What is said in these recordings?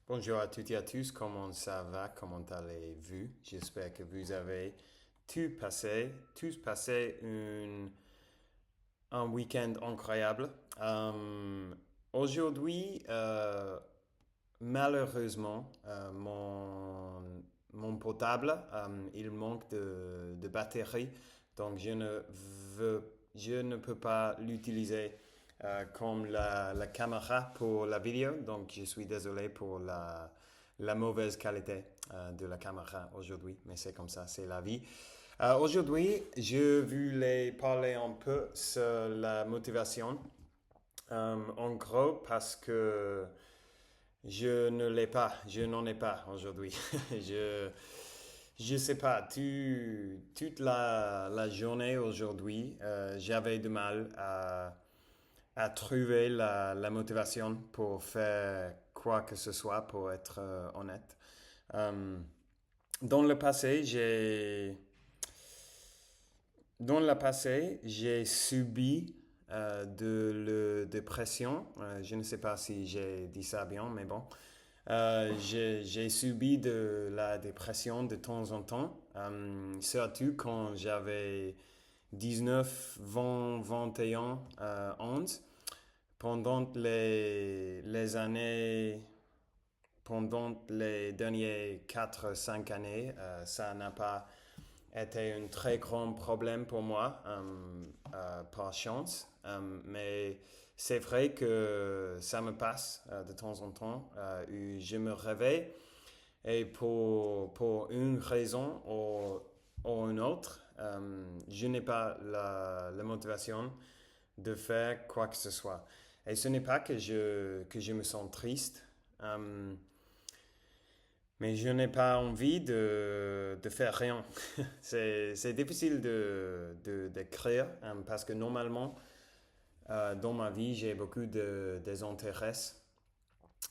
Bonjour à toutes et à tous, comment ça va, comment allez-vous? J'espère que vous avez tous passé un week-end incroyable. Aujourd'hui, malheureusement, mon portable, il manque de batterie, donc je ne peux pas l'utiliser comme la caméra pour la vidéo, donc je suis désolé pour la mauvaise qualité de la caméra aujourd'hui, mais c'est comme ça, c'est la vie. Aujourd'hui, je voulais parler un peu sur la motivation. En gros, parce que je n'en ai pas aujourd'hui. Je, je sais pas, toute la journée aujourd'hui, j'avais du mal à trouver la motivation pour faire quoi que ce soit, pour être honnête. Euh, dans le passé, j'ai subi de la dépression. Je ne sais pas si j'ai dit ça bien, mais bon. J'ai subi de la dépression de temps en temps, surtout quand j'avais 19, 20, 21 ans. Pendant pendant les dernières 4 5 années, ça n'a pas été un très grand problème pour moi, par chance. Mais c'est vrai que ça me passe de temps en temps, où je me réveille et pour une raison ou une autre, je n'ai pas la motivation de faire quoi que ce soit. Et ce n'est pas que je me sens triste, euh, mais je n'ai pas envie de faire rien. C'est difficile d'écrire, parce que normalement, dans ma vie, j'ai beaucoup de désintérêt.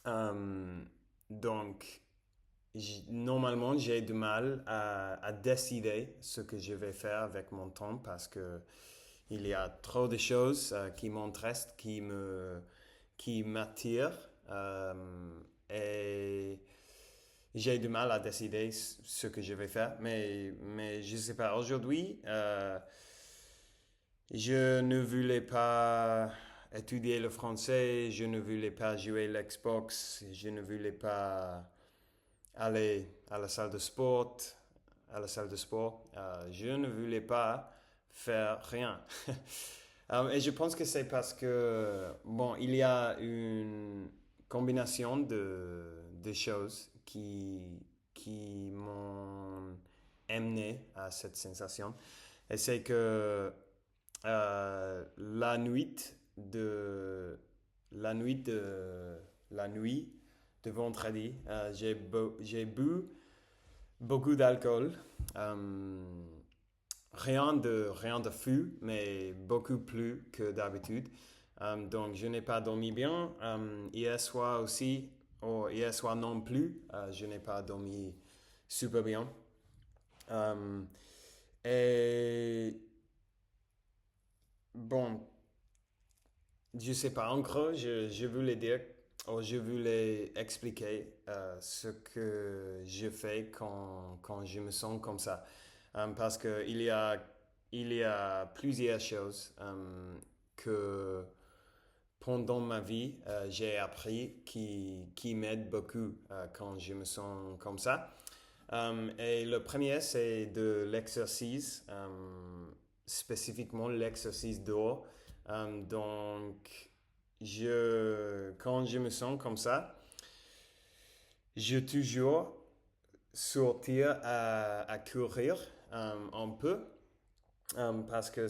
Euh, donc, normalement, j'ai du mal à décider ce que je vais faire avec mon temps parce que il y a trop de choses qui m'intéressent, qui m'attirent, et j'ai du mal à décider ce que je vais faire. Mais je sais pas. Aujourd'hui, je ne voulais pas étudier le français, je ne voulais pas jouer l'Xbox, je ne voulais pas aller à la salle de sport, je ne voulais pas faire rien. Et je pense que c'est parce que, bon, il y a une combinaison de choses qui m'ont amené à cette sensation. Et c'est que la nuit de la nuit de la nuit de vendredi, j'ai bu beaucoup d'alcool. Euh, rien de fou, mais beaucoup plus que d'habitude. Donc je n'ai pas dormi bien. Hier soir aussi, ou hier soir non plus, je n'ai pas dormi super bien. Euh, et bon, je sais pas, en gros, je voulais dire, ou je voulais expliquer ce que je fais quand je me sens comme ça. Parce que il y a plusieurs choses que pendant ma vie j'ai appris qui m'aident beaucoup quand je me sens comme ça. Et le premier, c'est de l'exercice, spécifiquement l'exercice dehors. Donc, quand je me sens comme ça, je toujours sortir à courir un peu, parce que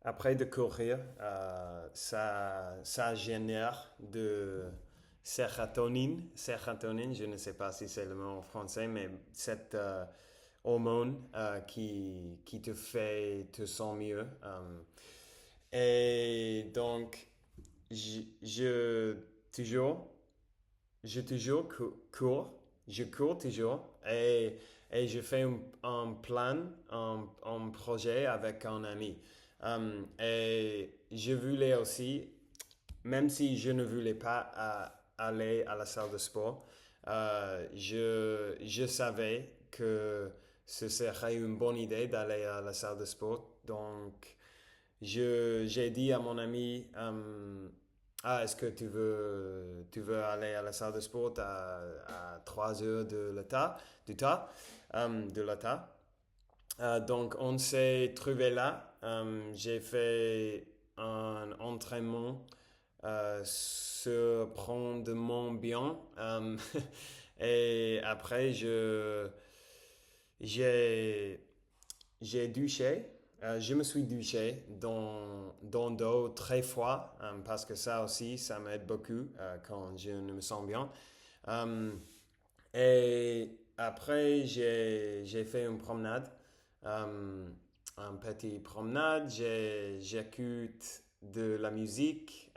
après de courir, ça génère de sérotonine, je ne sais pas si c'est le mot en français, mais cette hormone qui te fait te sens mieux. Et donc, je, je toujours je toujours cours, je cours toujours et je fais un plan, un projet avec un ami. Et je voulais aussi, même si je ne voulais pas aller à la salle de sport. Je savais que ce serait une bonne idée d'aller à la salle de sport. Donc, j'ai dit à mon ami, ah, est-ce que tu veux aller à la salle de sport à 3 heures de l'état? Donc, on s'est trouvé là. J'ai fait un entraînement surprenamment bien. Et après, j'ai, j'ai douché. Je me suis douché dans d'eau très froid parce que ça aussi, ça m'aide beaucoup quand je ne me sens bien. Euh, et après, j'ai fait une promenade, euh, une petite promenade. J'écoute de la musique.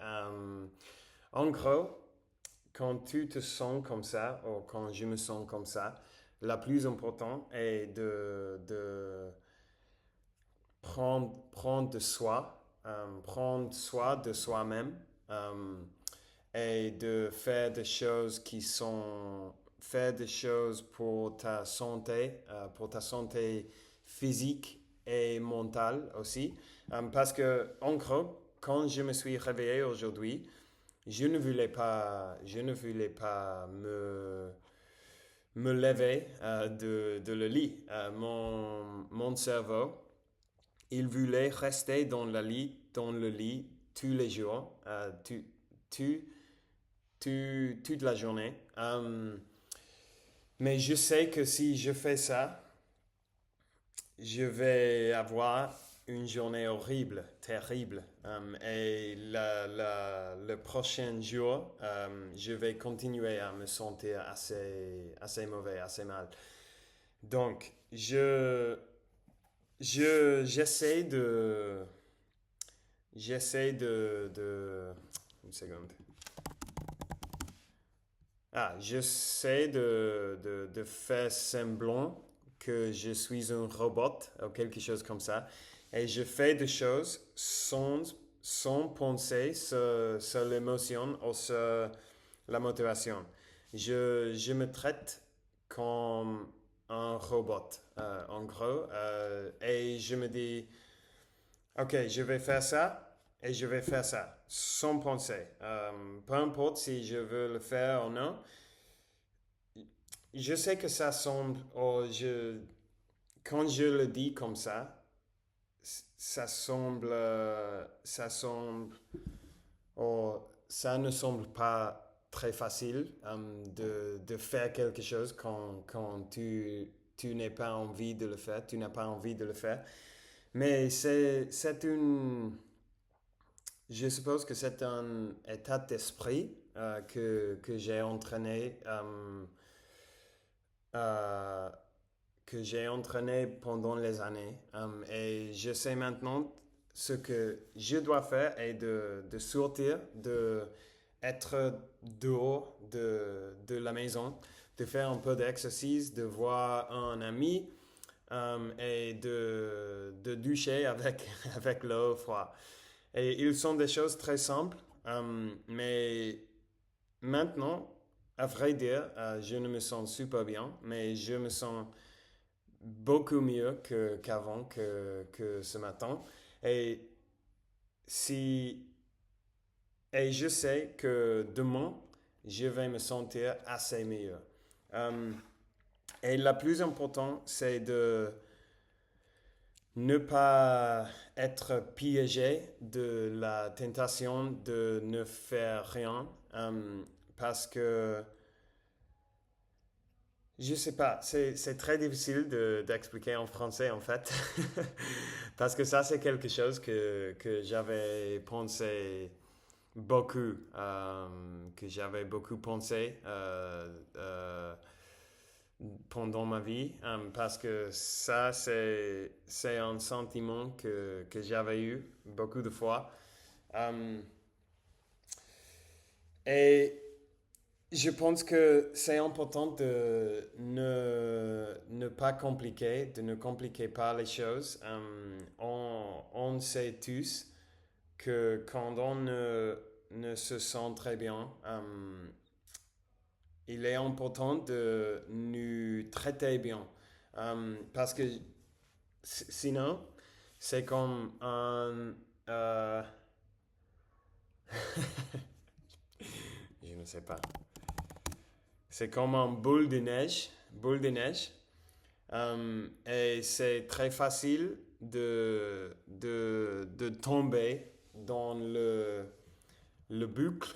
En gros, quand tu te sens comme ça, ou quand je me sens comme ça, la plus importante est de prendre de soi, prendre soin de soi-même et de faire des choses qui sont faire des choses pour ta santé physique et mentale aussi. Parce que, en gros, quand je me suis réveillé aujourd'hui, je ne voulais pas me lever de le lit. Mon cerveau, il voulait rester dans le lit tous les jours, tu- toute la journée. Mais je sais que si je fais ça, je vais avoir une journée horrible, terrible. Et le prochain jour, je vais continuer à me sentir assez mauvais, assez mal. Donc, j'essaie une seconde. J'essaie de faire semblant que je suis un robot ou quelque chose comme ça. Et je fais des choses sans penser sur l'émotion ou sur la motivation. Je me traite comme un robot, en gros. Et je me dis, OK, je vais faire ça et je vais faire ça sans penser. Peu importe si je veux le faire ou non. Je sais que ça semble, quand je le dis comme ça ne semble pas très facile de faire quelque chose quand tu n'as pas envie de le faire, tu n'as pas envie de le faire. Mais je suppose que c'est un état d'esprit que j'ai entraîné euh, que j'ai entraîné pendant les années. Et je sais maintenant ce que je dois faire est de sortir, de être dehors de la maison, de faire un peu d'exercice, de voir un ami et de doucher avec, avec l'eau froide. Et ils sont des choses très simples, mais maintenant, à vrai dire, je ne me sens super bien, mais je me sens beaucoup mieux qu'avant, que ce matin. Et, si, et je sais que demain, je vais me sentir assez meilleur. Euh, et la plus importante, c'est de ne pas être piégé de la tentation de ne faire rien. Parce que je sais pas, c'est très difficile d'expliquer en français en fait, parce que ça c'est quelque chose que j'avais pensé beaucoup, que j'avais beaucoup pensé pendant ma vie, parce que ça c'est un sentiment que j'avais eu beaucoup de fois. Euh, et je pense que c'est important de ne pas compliquer, de ne compliquer pas les choses. On sait tous que quand on ne se sent très bien, il est important de nous traiter bien. Parce que sinon, c'est comme un... je ne sais pas. C'est comme une boule de neige. Et c'est très facile de tomber dans le boucle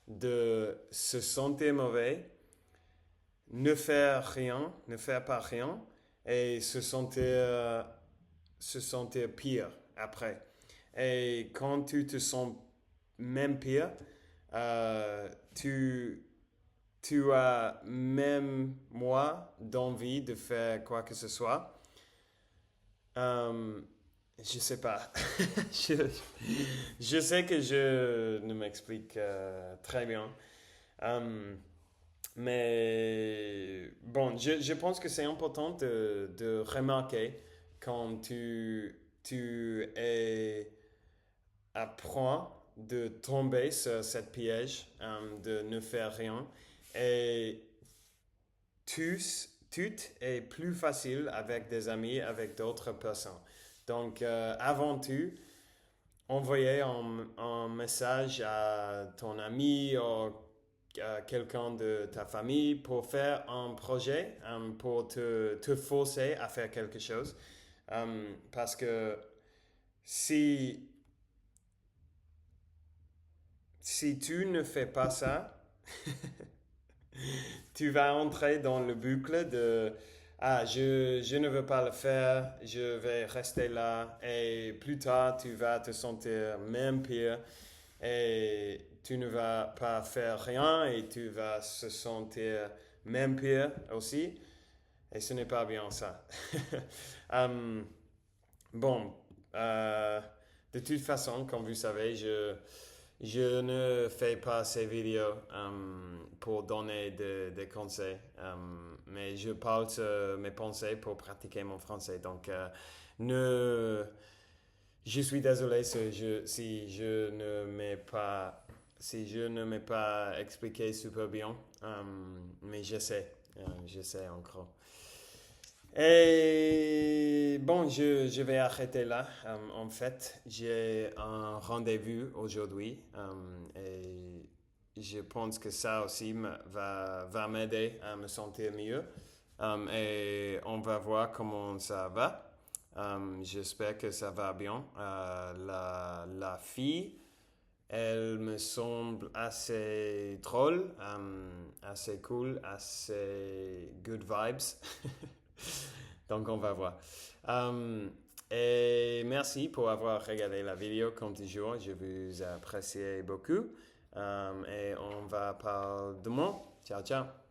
de se sentir mauvais, ne faire pas rien et se sentir pire après. Et quand tu te sens même pire, euh, tu, tu as même moi d'envie de faire quoi que ce soit. Euh, je sais pas. je, je sais que je ne m'explique très bien. Euh, mais bon, je pense que c'est important de remarquer quand tu es apprends de tomber sur cette piège, de ne faire rien. Et tout, tout est plus facile avec des amis, avec d'autres personnes. Donc, avant tout, envoyer un message à ton ami ou à quelqu'un de ta famille pour faire un projet, pour te forcer à faire quelque chose. Parce que si, si tu ne fais pas ça, tu vas entrer dans le boucle de ah, je ne veux pas le faire, je vais rester là et plus tard tu vas te sentir même pire et tu ne vas pas faire rien et tu vas se sentir même pire aussi et ce n'est pas bien ça. Hum, bon, euh, de toute façon, comme vous savez, je ne fais pas ces vidéos pour donner des conseils, mais je parle de mes pensées pour pratiquer mon français. Donc, ne, je suis désolé si je ne m'ai pas expliqué super bien, mais j'essaie encore. Et bon, je vais arrêter là. En fait, j'ai un rendez-vous aujourd'hui et je pense que ça aussi va m'aider à me sentir mieux. Et on va voir comment ça va. J'espère que ça va bien. La fille, elle me semble assez drôle, assez cool, assez good vibes. Donc, on va voir. Et merci pour avoir regardé la vidéo comme toujours. Je vous apprécie beaucoup. Et on va parler demain. Ciao, ciao.